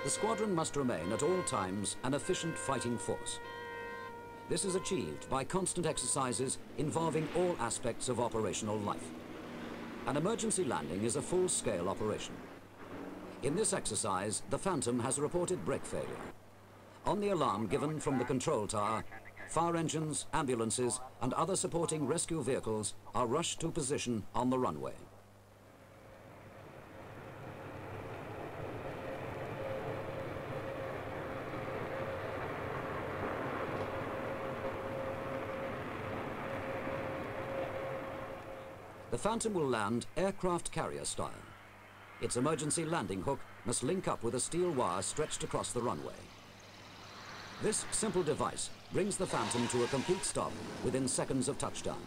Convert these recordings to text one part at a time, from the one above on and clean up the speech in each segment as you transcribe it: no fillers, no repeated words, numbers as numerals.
The squadron must remain at all times an efficient fighting force. This is achieved by constant exercises involving all aspects of operational life. An emergency landing is a full-scale operation. In this exercise, the Phantom has reported brake failure. On the alarm given from the control tower, fire engines, ambulances, and other supporting rescue vehicles are rushed to position on the runway. The Phantom will land aircraft carrier style. Its emergency landing hook must link up with a steel wire stretched across the runway. This simple device brings the Phantom to a complete stop within seconds of touchdown.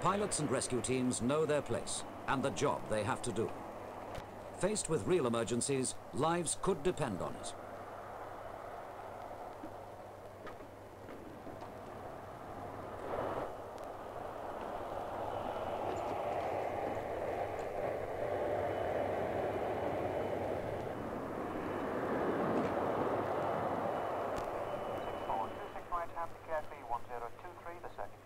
Pilots and rescue teams know their place and the job they have to do. Faced with real emergencies, lives could depend on it. Right, happy carefree 1023, the second.